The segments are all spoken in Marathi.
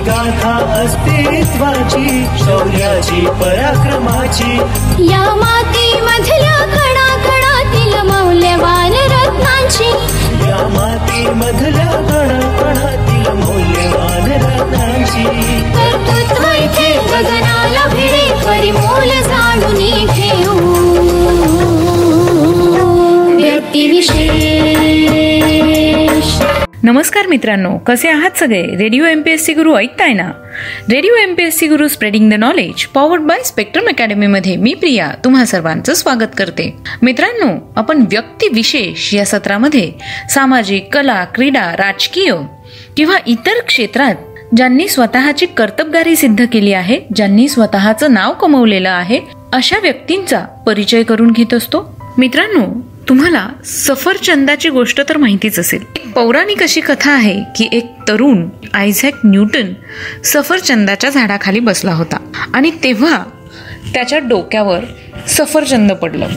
गाथा अस्तित्वाची शौर्याची पराक्रमाची या मातीमधल्या कणाकणातील मौल्यवान रत्नांची या मातीमधल्या कणाकणातील मौल्यवान रत्नांची कर्तृत्व इथे गगनाला भिडे परिमोल जाणून घेऊ व्यक्तिविशेष. नमस्कार मित्रांनो, कसे आहात सगळे? रेडिओ MPSC गुरु ऐकताय ना? Radio MPSC Guru spreading the knowledge powered by spectrum academy मध्ये मी प्रिया तुम्हा सर्वांचं स्वागत करते. मित्रांनो, आपण व्यक्ती विशेष या सत्रामध्ये सामाजिक, कला, क्रीडा, राजकीय किंवा इतर क्षेत्रात ज्यांनी स्वतःची कर्तबगारी सिद्ध केली आहे, ज्यांनी स्वतःचं नाव कमवलेलं आहे, अशा व्यक्तींचा परिचय करून घेत असतो. मित्रांनो, तुम्हाला सफरचंदाची गोष्ट तर माहितीच असेल. एक पौराणिक अशी कथा आहे की एक तरुण आयझॅक न्यूटन सफरचंदाच्या झाडाखाली बसला होता आणि तेव्हा त्याच्या डोक्यावर सफरचंद पडलं.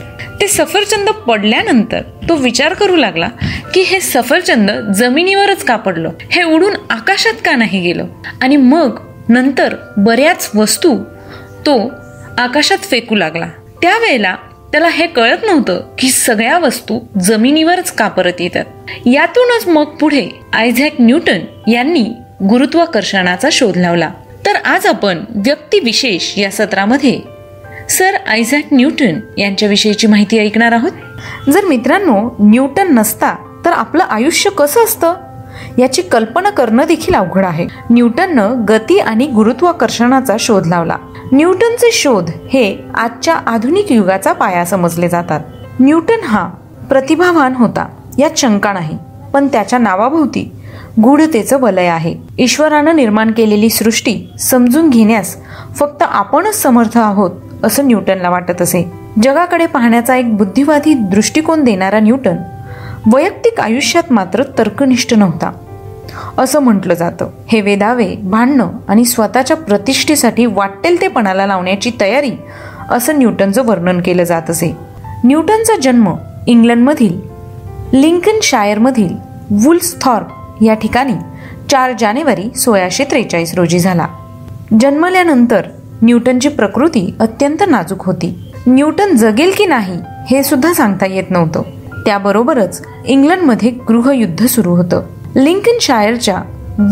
ते सफरचंद पडल्यानंतर तो विचार करू लागला की हे सफरचंद जमिनीवरच का पडलं, हे उडून आकाशात का नाही गेलं. आणि मग नंतर बऱ्याच वस्तू तो आकाशात फेकू लागला. त्यावेळेला त्याला हे कळत नव्हतं की सगळ्या वस्तू जमिनीवरच का परत येतात. यातूनच मग पुढे आयझॅक न्यूटन यांनी गुरुत्वाकर्षणाचा शोध लावला. तर आज आपण व्यक्तिविशेष या सत्रामध्ये सर आयझॅक न्यूटन यांच्याविषयीची माहिती ऐकणार आहोत. जर मित्रांनो न्यूटन नसता तर आपलं आयुष्य कसं असतं याची कल्पना करणं देखील अवघड आहे. न्यूटननं गती आणि गुरुत्वाकर्षणाचा शोध लावला. न्यूटनचे शोध हे आजच्या आधुनिक युगाचा पाया समजले जातात. न्यूटन हा प्रतिभावान होता यात शंका नाही, पण त्याच्या नावाभोवती गूढतेचं वलय आहे. ईश्वरानं निर्माण केलेली सृष्टी समजून घेण्यास फक्त आपणच समर्थ आहोत असं न्यूटनला वाटत असे. जगाकडे पाहण्याचा एक बुद्धिवादी दृष्टिकोन देणारा न्यूटन वैयक्तिक आयुष्यात मात्र तर्कनिष्ठ नव्हता असं म्हटलं जातं. हे वेदावे, भांडणं आणि स्वतःच्या प्रतिष्ठेसाठी वाटेल ते पणाला लावण्याची तयारी असं न्यूटनचं वर्णन केलं जात असे. न्यूटनचा जन्म इंग्लंडमधील लिंकनशायरमधील वुल्सथॉर्प या ठिकाणी 4 जानेवारी 1643 रोजी झाला. जन्मल्यानंतर न्यूटनची प्रकृती अत्यंत नाजूक होती. न्यूटन जगेल की नाही हे सुद्धा सांगता येत नव्हतं. त्याबरोबरच इंग्लंडमध्ये गृहयुद्ध सुरू होतं. लिंकनशायरच्या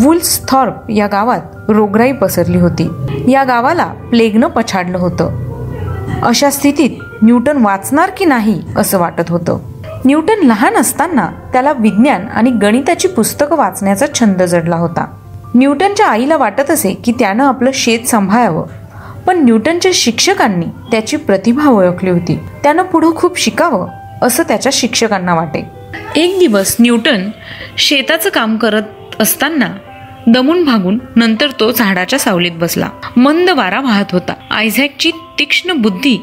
वुल्सथॉर्प या गावात रोगराई पसरली होती. या गावाला प्लेगनं पछाडलं होतं. अशा स्थितीत न्यूटन वाचणार की नाही असं वाटत होतं. न्यूटन लहान असताना त्याला विज्ञान आणि गणिताची पुस्तकं वाचण्याचा छंद जडला होता. न्यूटनच्या आईला वाटत असे की त्यानं आपलं शेत सांभाळावं, पण न्यूटनच्या शिक्षकांनी त्याची प्रतिभा ओळखली होती. त्यानं पुढं खूप शिकावं असं त्याच्या शिक्षकांना वाटे. एक दिवस न्यूटन शेताचं काम करत असताना दमून भागून नंतर तो झाडाच्या सावलीत बसला. मंद वारा वाहत होता. आयझॅकची तीक्ष्ण बुद्धी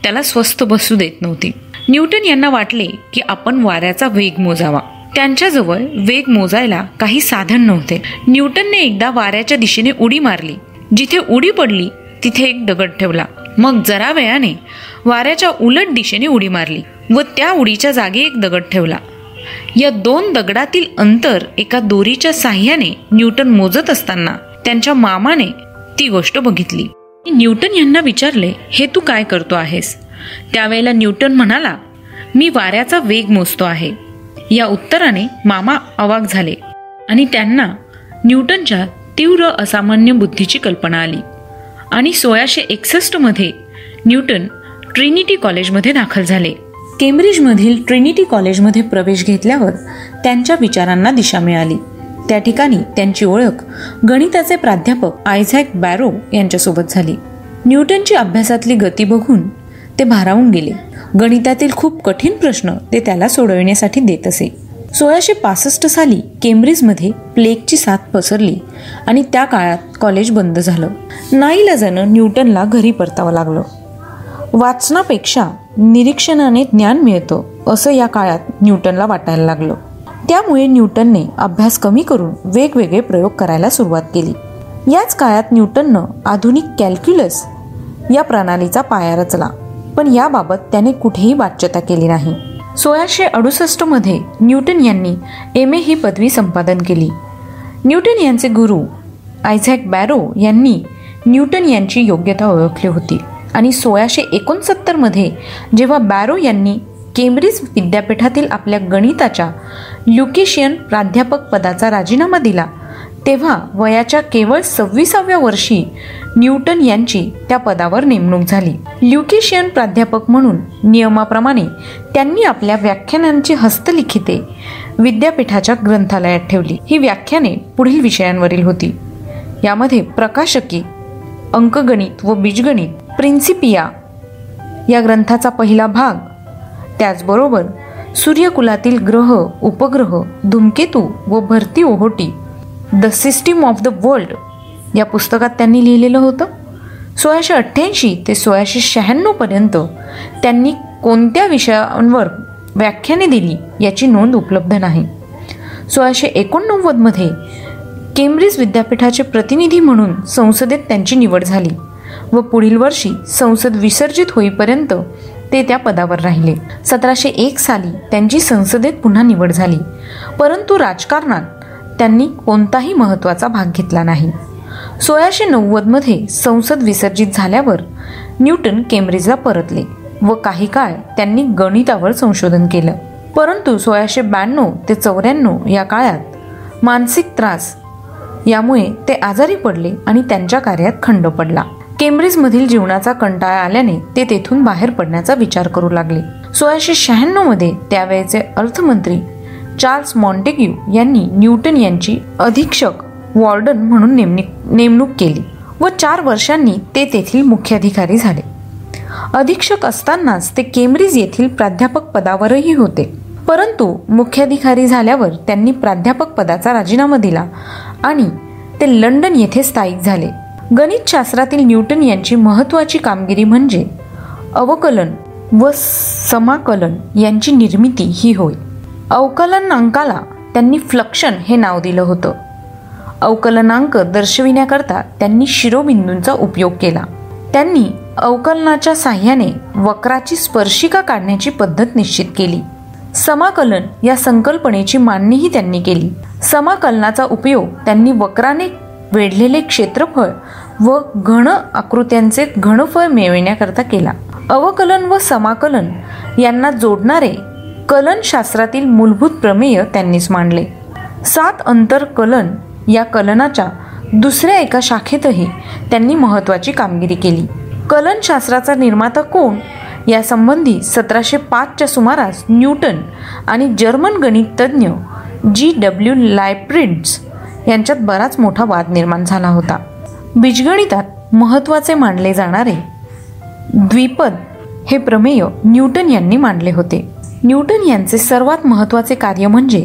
त्याला स्वस्थ बसू देत नव्हती. न्यूटन यांना वाटले की आपण वाऱ्याचा वेग मोजावा. त्यांच्याजवळ वेग मोजायला काही साधन नव्हते. न्यूटनने एकदा वाऱ्याच्या दिशेने उडी मारली. जिथे उडी पडली तिथे एक दगड ठेवला. मग जरा वेळाने वाऱ्याच्या उलट दिशेने उडी मारली व त्या उडीच्या जागी एक दगड ठेवला. या 2 दगडातील अंतर एका दोरीच्या साह्याने न्यूटन मोजत असताना त्यांच्या मामाने ती गोष्ट बघितली. न्यूटन यांना विचारले, हे तू काय करतो आहेस? त्यावेळेला न्यूटन म्हणाला, मी वाऱ्याचा वेग मोजतो आहे. या उत्तराने मामा अवाक झाले आणि त्यांना न्यूटनच्या तीव्र असामान्य बुद्धीची कल्पना आली आणि 1661 मध्ये न्यूटन ट्रिनिटी कॉलेजमध्ये दाखल झाले. केम्ब्रिजमधील ट्रिनिटी कॉलेजमध्ये प्रवेश घेतल्यावर त्यांच्या विचारांना दिशा मिळाली. त्या ठिकाणी त्यांची ओळख गणिताचे प्राध्यापक आयझॅक बॅरो यांच्यासोबत झाली. न्यूटनची अभ्यासातली गती बघून ते भारावून गेले. गणितातील खूप कठीण प्रश्न ते त्याला सोडवण्यासाठी देत असे. 1665 साली केम्ब्रिजमध्ये प्लेगची साथ पसरली आणि त्या काळात कॉलेज बंद झालं. नाईलाजानं न्यूटनला घरी परतावं लागलं. वाचनापेक्षा निरीक्षणाने ज्ञान मिळतं असं या काळात न्यूटनला वाटायला लागलं. त्यामुळे न्यूटनने अभ्यास कमी करून वेगवेगळे प्रयोग करायला सुरुवात केली. याच काळात न्यूटननं आधुनिक कॅल्क्युलस या प्रणालीचा पाया रचला, पण याबाबत त्याने कुठेही वाच्यता केली नाही. 1668 मध्ये न्यूटन यांनी MA ही पदवी संपादन केली. न्यूटन यांचे गुरु आयझॅक बॅरो यांनी न्यूटन यांची योग्यता ओळखली होती आणि 1669 मध्ये जेव्हा बॅरो यांनी केम्ब्रिज विद्यापीठातील आपल्या गणिताच्या ल्युकेशियन प्राध्यापक पदाचा राजीनामा दिला, तेव्हा वयाच्या केवळ 26व्या वर्षी न्यूटन यांची त्या पदावर नेमणूक झाली. ल्युकेशियन प्राध्यापक म्हणून नियमाप्रमाणे त्यांनी आपल्या व्याख्यानांची हस्तलिखिते विद्यापीठाच्या ग्रंथालयात ठेवली. ही व्याख्याने पुढील विषयांवरील होती. यामध्ये प्रकाशकी, अंकगणित व बीजगणित, प्रिन्सिपिया या ग्रंथाचा पहिला भाग, त्याचबरोबर सूर्यकुलातील ग्रह, उपग्रह, धूमकेतू व भरती ओहोटी, the system of the world या पुस्तकात त्यांनी लिहिलेलं होतं. 1688 ते 1696 पर्यंत त्यांनी कोणत्या विषयांवर व्याख्याने दिली याची नोंद उपलब्ध नाही. 1689 मध्ये केम्ब्रिज विद्यापीठाचे प्रतिनिधी म्हणून संसदेत त्यांची निवड झाली व पुढील वर्षी संसद विसर्जित होईपर्यंत ते त्या पदावर राहिले. 1701 साली त्यांची संसदेत पुन्हा निवड झाली, परंतु राजकारणात त्यांनी कोणताही महत्त्वाचा भाग घेतला नाही. 1690 मध्ये संसद विसर्जित झाल्यावर न्यूटन केम्ब्रिजला परतले व काही काळ त्यांनी गणितावर संशोधन केलं. परंतु 1692 ते 94 या काळात मानसिक त्रास यामुळे ते आजारी पडले आणि त्यांच्या कार्यात खंड पडला. केम्ब्रिजमधील जीवनाचा कंटाळा आल्याने ते तेथून बाहेर पडण्याचा विचार करू लागले. 1696 मध्ये त्यावेळेचे अर्थमंत्री चार्ल्स मॉन्टेग्यू यांनी न्यूटन यांची अधीक्षक वॉर्डन म्हणून नेमणूक केली व 4 वर्षांनी ते तेथील मुख्याधिकारी झाले. अधीक्षक असतानाच ते केम्ब्रिज येथील प्राध्यापक पदावरही होते, परंतु मुख्याधिकारी झाल्यावर त्यांनी प्राध्यापक पदाचा राजीनामा दिला आणि ते लंडन येथे स्थायिक झाले. गणितशास्त्रातील न्यूटन यांची महत्त्वाची कामगिरी म्हणजे अवकलन व समाकलन यांची निर्मिती ही होय. अवकलनांकाला त्यांनी फ्लक्शन हे नाव दिलं होतं. अवकलनांक दर्शविण्याकरता त्यांनी शिरोबिंदूंचा उपयोग केला. त्यांनी अवकलनाच्या साह्याने वक्राची स्पर्शिका काढण्याची पद्धत निश्चित केली. समाकलन या संकल्पनेची मांडणीही त्यांनी केली. समाकलनाचा उपयोग त्यांनी वक्राने वेढलेले क्षेत्रफळ व घन आकृत्यांचे घनफळ मिळविण्याकरता केला. अवकलन व समाकलन यांना जोडणारे कलनशास्त्रातील मूलभूत प्रमेय त्यांनीच मांडले. 7 अंतर कलन या कलनाच्या दुसऱ्या एका शाखेतही त्यांनी महत्त्वाची कामगिरी केली. कलनशास्त्राचा निर्माता कोण यासंबंधी 1705च्या सुमारास न्यूटन आणि जर्मन गणिततज्ञ G.W. लायब्निट्झ यांच्यात बराच मोठा वाद निर्माण झाला होता. बीजगणितात महत्त्वाचे मानले जाणारे द्विपद हे प्रमेय न्यूटन यांनी मांडले होते. न्यूटन यांचे सर्वात महत्त्वाचे कार्य म्हणजे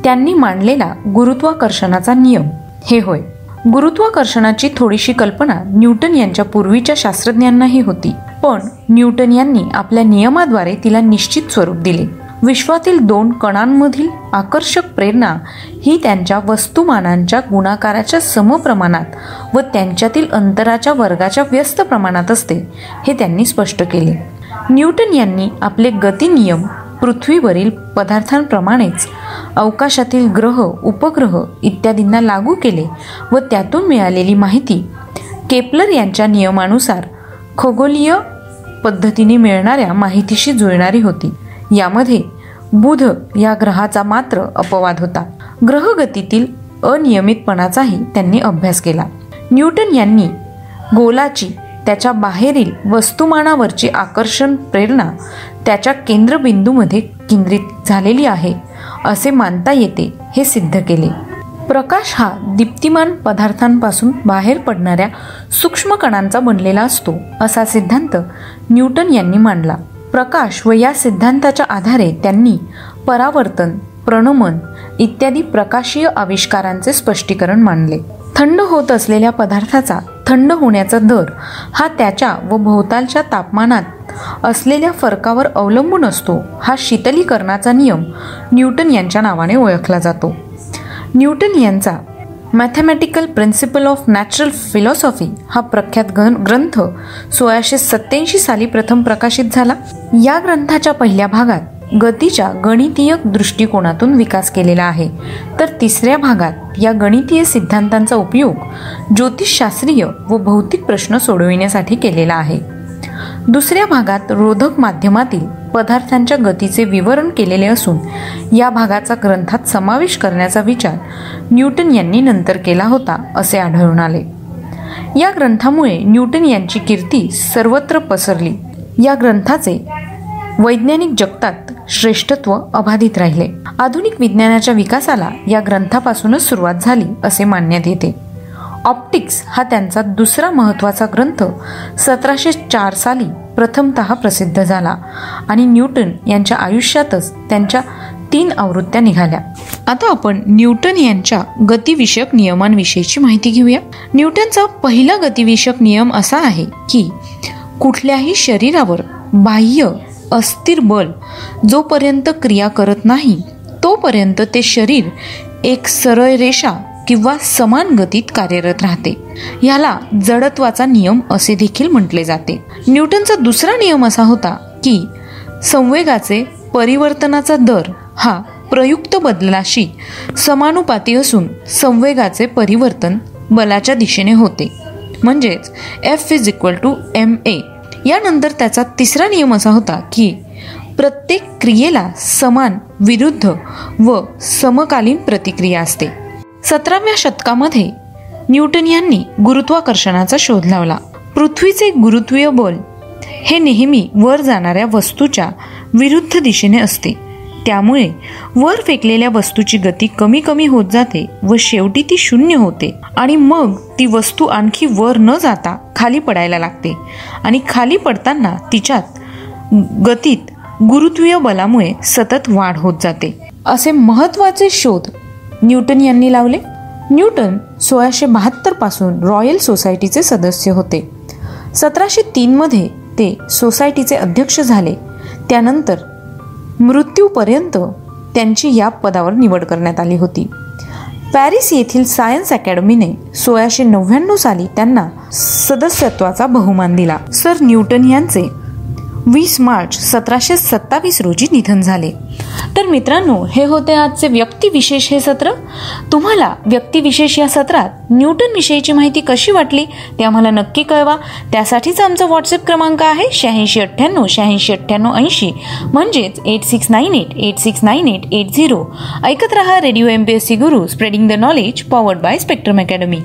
त्यांनी मांडलेला गुरुत्वाकर्षणाचा नियम हे होय. गुरुत्वाकर्षणाची थोडीशी कल्पना न्यूटन यांच्या पूर्वीच्या शास्त्रज्ञांनाही होती, पण न्यूटन यांनी आपल्या नियमाद्वारे तिला निश्चित स्वरूप दिले. विश्वातील 2 कणांमधील आकर्षक प्रेरणा ही त्यांच्या वस्तुमानांच्या गुणाकाराच्या समप्रमाणात व त्यांच्यातील अंतराच्या वर्गाच्या व्यस्त प्रमाणात असते हे त्यांनी स्पष्ट केले. न्यूटन यांनी आपले गती नियम पृथ्वीवरील पदार्थांप्रमाणेच अवकाशातील ग्रह, उपग्रह इत्यादींना लागू केले व त्यातून मिळालेली माहिती केपलर यांच्या नियमानुसार खगोलीय पद्धतीने मिळणाऱ्या माहितीशी जुळणारी होती. यामध्ये बुध या ग्रहाचा मात्र अपवाद होता. ग्रहगतीतील अनियमितपणाचाही त्यांनी अभ्यास केला. न्यूटन यांनी गोलाची त्याच्या बाहेरील वस्तुमानावरची आकर्षण प्रेरणा त्याच्या केंद्रबिंदूमध्ये केंद्रित झालेली आहे असे मानता येते हे सिद्ध केले. प्रकाश हा दीप्तिमान पदार्थांपासून बाहेर पडणाऱ्या सूक्ष्म कणांचा बनलेला असतो असा सिद्धांत न्यूटन यांनी मांडला. प्रकाश व या सिद्धांताच्या आधारे त्यांनी परावर्तन, प्रणमन इत्यादी प्रकाशीय आविष्कारांचे स्पष्टीकरण मांडले. थंड होत असलेल्या पदार्थाचा थंड होण्याचा दर हा त्याच्या व भोवतालच्या तापमानात असलेल्या फरकावर अवलंबून असतो. हा शीतलीकरणाचा नियम न्यूटन यांच्या नावाने ओळखला जातो. न्यूटन यांचा mathematical principle of natural philosophy हा प्रख्यात ग्रंथ 1687 साली प्रथम प्रकाशित झाला. या ग्रंथाच्या पहिल्या भागात गतीच्या गणितीय दृष्टिकोनातून विकास केलेला आहे, तर तिसऱ्या भागात या गणितीय सिद्धांतांचा उपयोग ज्योतिषशास्त्रीय व भौतिक प्रश्न सोडविण्यासाठी केलेला आहे. दुसऱ्या भागात रोधक माध्यमातील पदार्थांच्या गतीचे विवरण केलेले असून या भागाचा ग्रंथात समावेश करण्याचा विचार न्यूटन यांनी नंतर केला होता असे आढळून आले. या ग्रंथामुळे न्यूटन यांची कीर्ती सर्वत्र पसरली. या ग्रंथाचे वैज्ञानिक जगतात श्रेष्ठत्व अबाधित राहिले. आधुनिक विज्ञानाच्या विकासाला या ग्रंथापासूनच सुरुवात झाली असे मानण्यात येते. ऑप्टिक्स हा त्यांचा दुसरा महत्त्वाचा ग्रंथ 1704 साली प्रथमतः प्रसिद्ध झाला आणि न्यूटन यांच्या आयुष्यातच त्यांच्या 3 आवृत्त्या निघाल्या. आता आपण न्यूटन यांच्या गतिविषयक नियमांविषयीची माहिती घेऊया. न्यूटनचा पहिला गतिविषयक नियम असा आहे की कुठल्याही शरीरावर बाह्य अस्थिर बल जोपर्यंत क्रिया करत नाही तोपर्यंत ते शरीर एक सरळ रेषा किंवा समान गतीत कार्यरत राहते. याला जडत्वाचा नियम असे देखील म्हटले जाते. न्यूटनचा दुसरा नियम असा होता की संवेगाचे परिवर्तनाचा दर हा प्रयुक्त बदलाशी समानुपाती असून संवेगाचे परिवर्तन बलाच्या दिशेने होते, म्हणजेच F=ma. यानंतर त्याचा तिसरा नियम असा होता की प्रत्येक क्रियेला समान, विरुद्ध व समकालीन प्रतिक्रिया असते. 17व्या शतकामध्ये न्यूटन यांनी गुरुत्वाकर्षणाचा शोध लावला. पृथ्वीचे गुरुत्वीय बल हे नेहमी वर जाणाऱ्या वस्तूच्या विरुद्ध दिशेने असते. त्यामुळे वर फेकलेल्या वस्तूची गती कमी कमी होत जाते व शेवटी ती शून्य होते आणि मग ती वस्तू आणखी वर न जाता खाली पडायला लागते आणि खाली पडताना तिच्यात गतीत गुरुत्वीय बलामुळे सतत वाढ होत जाते. असे महत्त्वाचे शोध न्यूटन यांनी लावले. न्यूटन 1672 पासून रॉयल सोसायटीचे सदस्य होते. 1703 मध्ये ते सोसायटीचे अध्यक्ष झाले. त्यानंतर मृत्यूपर्यंत त्यांची या पदावर निवड करण्यात आली होती. पॅरिस येथील सायन्स अकॅडमीने 1699 साली त्यांना सदस्यत्वाचा बहुमान दिला. सर न्यूटन यांचे 20 मार्च 1727 रोजी निधन झाले. तर मित्रांनो, हे होते आजचे व्यक्तिविशेष हे सत्र. तुम्हाला व्यक्तिविशेष या सत्रात न्यूटन विषयीची माहिती कशी वाटली ते आम्हाला नक्की कळवा. त्यासाठीच आमचा व्हॉट्सअप क्रमांक आहे 8698 म्हणजेच 8698869880. ऐकत रहा radio MPSC Guru, spreading the knowledge, powered by spectrum academy.